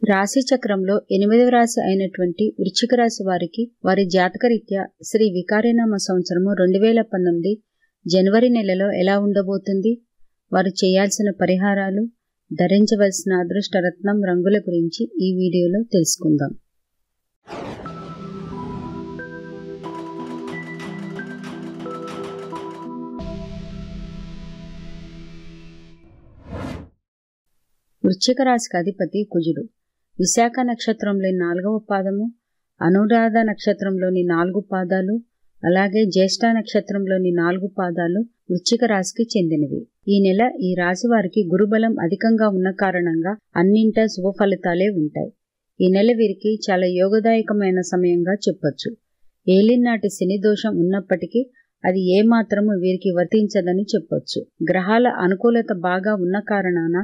రాశి చక్రంలో 8వ రాశి అయినటువంటి వృశ్చిక రాశి వారికి వారి జాతకరీత్యా శ్రీ వికారినామ సంవత్సరము 2019 జనవరి నెలలో ఎలా ఉండబోతుంది, వారు చేయాల్సిన పరిహారాలు, ధరించవలసిన అదృష్టరత్నం రంగుల గురించి ఈ వీడియోలో తెలుసుకుందాం. వృశ్చిక రాశికి అధిపతి కుజుడు. విశాఖ నక్షత్రంలోని 4వ పాదము, అనురాధ నక్షత్రంలోని 4 పాదాలు, అలాగే జ్యేష్ఠ నక్షత్రంలోని 4 పాదాలు వృశ్చిక రాశికి చెందినవి. ఈ నెల ఈ రాశి వారికి గురుబలం అధికంగా ఉన్న కారణంగా అన్నింటా శుభ ఫలితాలే ఉంటాయి. ఈ నెల వీరికి చాలా యోగదాయకమైన సమయంగా చెప్పొచ్చు. ఏలినాటి శని దోషం ఉన్నప్పటికీ అది ఏమాత్రము వీరికి వర్తించదని చెప్పొచ్చు. గ్రహాల అనుకూలత బాగా ఉన్న కారణాన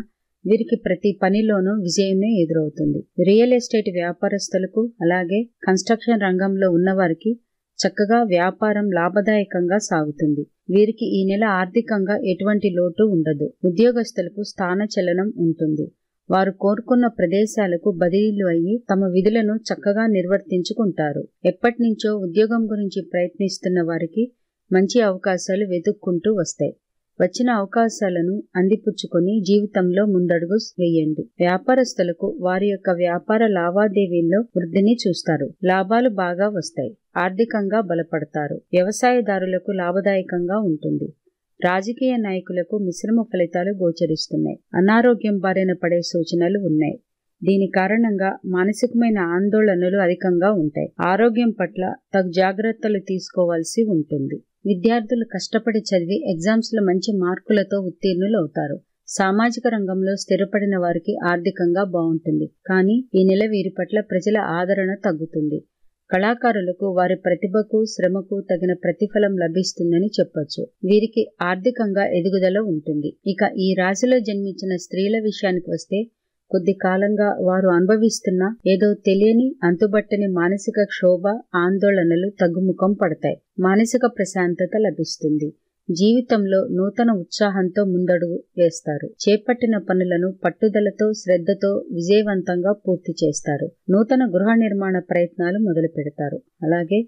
వీరికి ప్రతి పనిలోనూ విజయమే ఎదురవుతుంది. రియల్ ఎస్టేట్ వ్యాపారస్తులకు, అలాగే కన్స్ట్రక్షన్ రంగంలో ఉన్నవారికి చక్కగా వ్యాపారం లాభదాయకంగా సాగుతుంది. వీరికి ఈ నెల ఆర్థికంగా ఎటువంటి లోటు ఉండదు. ఉద్యోగస్తులకు స్థానచలనం ఉంటుంది. వారు కోరుకున్న ప్రదేశాలకు బదిలీలు అయ్యి తమ విధులను చక్కగా నిర్వర్తించుకుంటారు. ఎప్పటినుంచో ఉద్యోగం గురించి ప్రయత్నిస్తున్న వారికి మంచి అవకాశాలు వెతుక్కుంటూ వస్తాయి. వచ్చిన అవకాశాలను అందిపుచ్చుకొని జీవితంలో ముందడుగు వేయండి. వ్యాపారస్తులకు వారి యొక్క వ్యాపార లావాదేవీల్లో వృద్ధిని చూస్తారు. లాభాలు బాగా వస్తాయి. ఆర్థికంగా బలపడతారు. వ్యవసాయదారులకు లాభదాయకంగా ఉంటుంది. రాజకీయ నాయకులకు మిశ్రమ ఫలితాలు గోచరిస్తున్నాయి. అనారోగ్యం బారిన పడే సూచనలు ఉన్నాయి. దీని కారణంగా మానసికమైన ఆందోళనలు అధికంగా ఉంటాయి. ఆరోగ్యం పట్ల తగు జాగ్రత్తలు తీసుకోవాల్సి ఉంటుంది. విద్యార్థులు కష్టపడి చదివి ఎగ్జామ్స్ లో మంచి మార్కులతో ఉత్తీర్ణులు అవుతారు. సామాజిక రంగంలో స్థిరపడిన వారికి ఆర్థికంగా బాగుంటుంది. కానీ ఈ నెల వీరి పట్ల ప్రజల ఆదరణ తగ్గుతుంది. కళాకారులకు వారి ప్రతిభకు, శ్రమకు తగిన ప్రతిఫలం లభిస్తుందని చెప్పొచ్చు. వీరికి ఆర్థికంగా ఎదుగుదల ఉంటుంది. ఇక ఈ రాశిలో జన్మించిన స్త్రీల విషయానికి వస్తే కొద్ది కాలంగా వారు అనుభవిస్తున్న ఏదో తెలియని అంతుబట్టని మానసిక క్షోభ, ఆందోళనలు తగ్గుముఖం పడతాయి. మానసిక ప్రశాంతత లభిస్తుంది. జీవితంలో నూతన ఉత్సాహంతో ముందడుగు వేస్తారు. చేపట్టిన పనులను పట్టుదలతో, శ్రద్ధతో విజయవంతంగా పూర్తి చేస్తారు. నూతన గృహ నిర్మాణ ప్రయత్నాలు మొదలు పెడతారు. అలాగే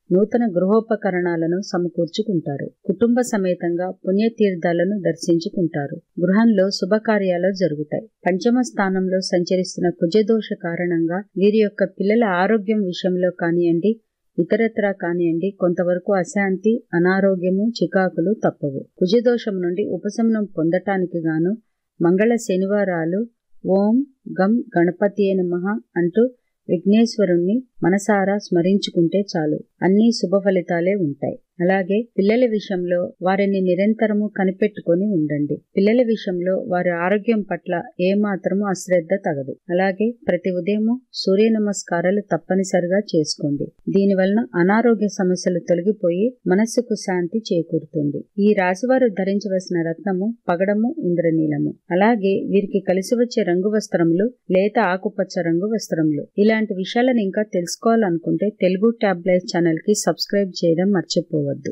నూతన గృహోపకరణాలను సమకూర్చుకుంటారు. కుటుంబ సమేతంగా పుణ్యతీర్థాలను దర్శించుకుంటారు. గృహంలో శుభకార్యాలు జరుగుతాయి. పంచమ స్థానంలో సంచరిస్తున్న కుజదోష కారణంగా వీరి యొక్క పిల్లల ఆరోగ్యం విషయంలో కానివ్వండి, ఇతరత్రా కానివ్వండి, కొంతవరకు అశాంతి, అనారోగ్యము, చికాకులు తప్పవు. కుజదోషం నుండి ఉపశమనం పొందటానికి గాను మంగళ శనివారాలు ఓం గం గణపతియే నమః అంటూ విఘ్నేశ్వరుణ్ణి మనసారా స్మరించుకుంటే చాలు. అన్ని శుభ ఫలితాలే ఉంటాయి. అలాగే పిల్లల విషయంలో వారిని నిరంతరము కనిపెట్టుకొని ఉండండి. పిల్లల విషయంలో వారి ఆరోగ్యం పట్ల ఏమాత్రము అశ్రద్ధ తగదు. అలాగే ప్రతి ఉదయము సూర్య నమస్కారాలు తప్పనిసరిగా చేసుకోండి. దీనివలన అనారోగ్య సమస్యలు తొలగిపోయి మనస్సుకు శాంతి చేకూరుతుంది. ఈ రాశివారు ధరించవలసిన రత్నము పగడము, ఇంద్రనీలము. అలాగే వీరికి కలిసి వచ్చే రంగు వస్త్రములు లేత ఆకుపచ్చ రంగు వస్త్రములు. ఇలాంటి విషయాలను ఇంకా తెలుసుకోవాలనుకుంటే తెలుగు ట్యాబ్లెట్ ఛానల్ కి సబ్స్క్రైబ్ చేయడం మర్చిపోవద్దు.